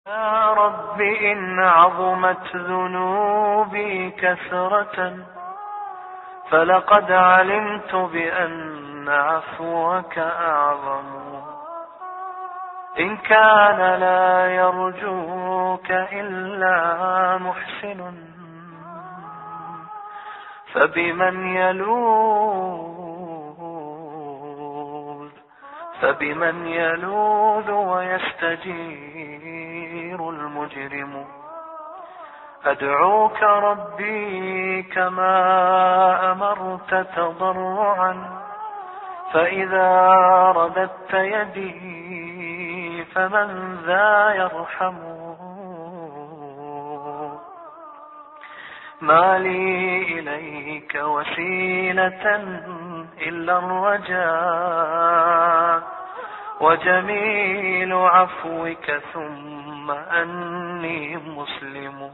يا رب إن عظمت ذنوبي كثرة فلقد علمت بأن عفوك أعظم. إن كان لا يرجوك إلا محسن فبمن يلوذ ويستجير المجرم. أدعوك ربي كما أمرت تضرعا، فإذا رددت يدي فمن ذا يرحم. ما لي إليك وسيلة إلا الرجاء، وجميل عفوك ثم أني مسلم.